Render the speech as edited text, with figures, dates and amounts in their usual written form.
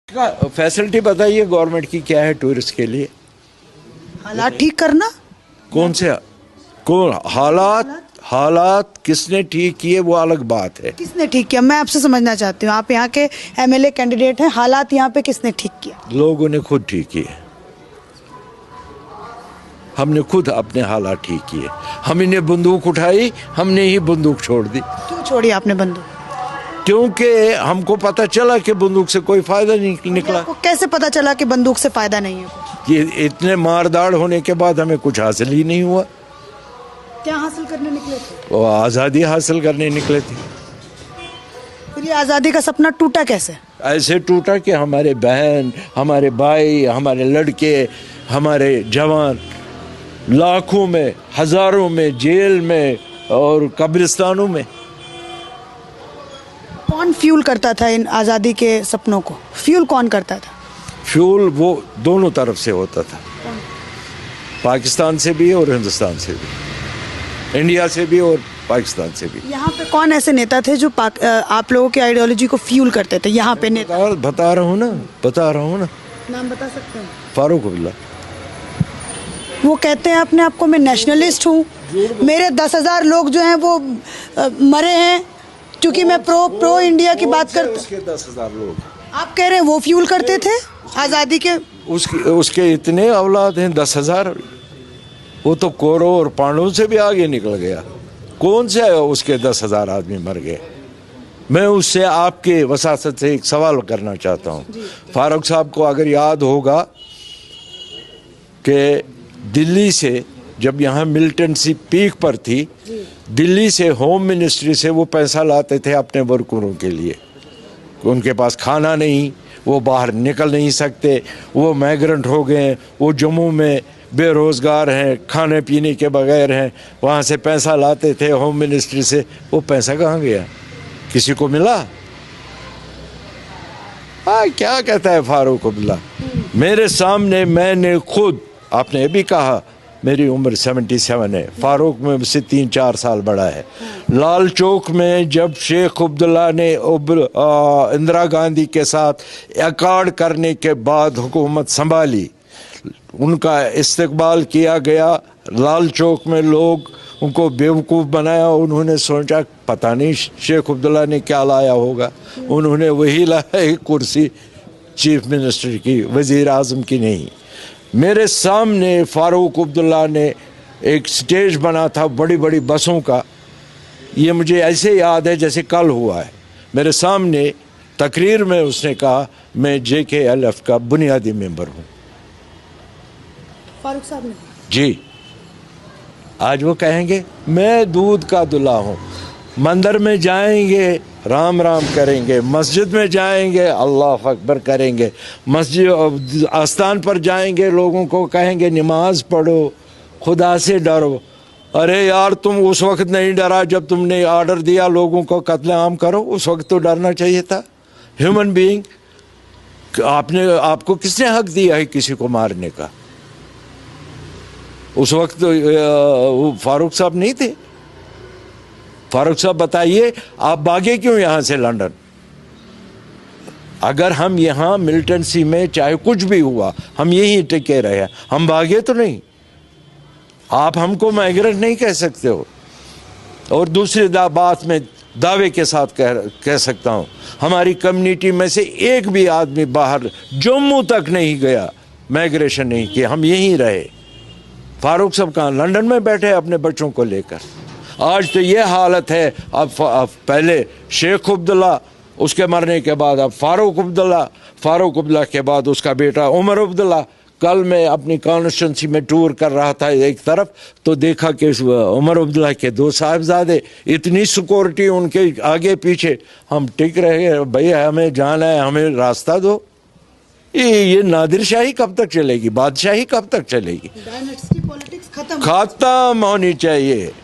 Facility बताइए government की क्या है टूरिस्ट के लिए? हालात ठीक करना। कौन से कौन हालात किसने ठीक किए वो अलग बात है। किसने ठीक किया, मैं आपसे समझना चाहती हूँ। आप यहाँ के एमएलए कैंडिडेट हैं, हालात यहाँ पे किसने ठीक किया? लोगों ने खुद ठीक किए। हमने खुद अपने हालात ठीक किए। हमने बंदूक उठाई, हमने ही बंदूक छोड़ दी। क्यों छोड़ी आपने बंदूक? क्योंकि हमको पता चला कि बंदूक से कोई फायदा नहीं निकला। आपको कैसे पता चला कि बंदूक से फायदा नहीं है? कि इतने मारदाड़ होने के बाद हमें कुछ हासिल ही नहीं हुआ। क्या हासिल करने निकले थे? वो आज़ादी हासिल करने निकले थे। फिर ये आज़ादी का सपना टूटा कैसे? ऐसे टूटा कि हमारे बहन, हमारे भाई, हमारे लड़के, हमारे जवान लाखों में, हजारों में जेल में और कब्रिस्तानों में। कौन फ्यूल करता था इन आज़ादी के सपनों को? फ्यूल कौन करता था? फ्यूल वो दोनों तरफ से होता था, पाकिस्तान से भी और हिंदुस्तान से भी, इंडिया से भी और पाकिस्तान से भी। यहाँ पे कौन ऐसे नेता थे जो आप लोगों की आइडियोलॉजी को फ्यूल करते थे? यहाँ पे नेता बता रहा हूँ ना। नाम बता सकते हैं? फारूक अब्दुल्ला। वो कहते हैं अपने आप को मैं नेशनलिस्ट हूँ, मेरे 10,000 लोग जो हैं वो मरे हैं क्योंकि मैं प्रो इंडिया की बात करता। उसके 10,000 लोग आप कह रहे हैं वो फ्यूल करते थे आज़ादी के? उसके इतने औलाद हैं 10,000। वो तो कौरव और पांडवों से भी आगे निकल गया। कौन से उसके 10,000 आदमी मर गए? मैं उससे आपके वसासत से एक सवाल करना चाहता हूँ। फारूक साहब को अगर याद होगा कि दिल्ली से जब यहाँ मिलिटेंसी पीक पर थी, दिल्ली से होम मिनिस्ट्री से वो पैसा लाते थे अपने वर्करों के लिए। उनके पास खाना नहीं, वो बाहर निकल नहीं सकते, वो माइग्रेंट हो गए, वो जम्मू में बेरोज़गार हैं, खाने पीने के बगैर हैं। वहाँ से पैसा लाते थे होम मिनिस्ट्री से। वो पैसा कहाँ गया? किसी को मिला? क्या कहता है फारूक अब्दुल्ला? मेरे सामने मैंने खुद, आपने भी कहा मेरी उम्र 77 है, फारूक में मुझसे 3-4 साल बड़ा है। लाल चौक में जब शेख अब्दुल्ला ने इंदिरा गांधी के साथ अकार्ड करने के बाद हुकूमत संभाली, उनका इस्तकबाल किया गया। लाल चौक में लोग उनको बेवकूफ़ बनाया। उन्होंने सोचा पता नहीं शेख अब्दुल्ला ने क्या लाया होगा। उन्होंने वही लाया, एक कुर्सी चीफ मिनिस्टर की, वज़ीर आज़म की नहीं। मेरे सामने फारूक अब्दुल्ला ने एक स्टेज बना था बड़ी बड़ी बसों का। ये मुझे ऐसे याद है जैसे कल हुआ है। मेरे सामने तकरीर में उसने कहा मैं JKLF का बुनियादी मेंबर हूँ। फारूक साहब ने? जी। आज वो कहेंगे मैं दूध का दूल्हा हूँ। मंदिर में जाएंगे राम राम करेंगे, मस्जिद में जाएंगे अल्लाह अकबर करेंगे, मस्जिद आस्थान पर जाएंगे लोगों को कहेंगे नमाज पढ़ो, खुदा से डरो। अरे यार, तुम उस वक्त नहीं डरा जब तुमने ऑर्डर दिया लोगों को कत्लेआम करो? उस वक्त तो डरना चाहिए था। ह्यूमन बीइंग, आपको किसने हक दिया है किसी को मारने का? उस वक्त फारूक साहब नहीं थे। फारूक साहब बताइए आप भागे क्यों यहाँ से लंदन? अगर हम यहाँ मिलिटेंसी में चाहे कुछ भी हुआ हम यहीं टिके रहे, हम भागे तो नहीं। आप हमको माइग्रेंट नहीं कह सकते हो। और दूसरी बात में दावे के साथ कह सकता हूँ, हमारी कम्युनिटी में से एक भी आदमी बाहर जम्मू तक नहीं गया, माइग्रेशन नहीं किया, हम यहीं रहे। फारूक साहब कहाँ? लंदन में बैठे अपने बच्चों को लेकर। आज तो ये हालत है। अब पहले शेख अब्दुल्ला, उसके मरने के बाद अब फारूक अब्दुल्ला के बाद उसका बेटा उमर अब्दुल्ला। कल मैं अपनी कॉन्स्टिट्यूंसी में टूर कर रहा था एक तरफ, तो देखा कि उमर अब्दुल्ला के 2 साहिबजादे, इतनी सिक्योरिटी उनके आगे पीछे। हम टिक रहे, भैया हमें जाना है, हमें रास्ता दो। ये नादिरशाही कब तक चलेगी? बादशाही कब तक चलेगी? डायनेस्टी पॉलिटिक्स खत्म होनी चाहिए।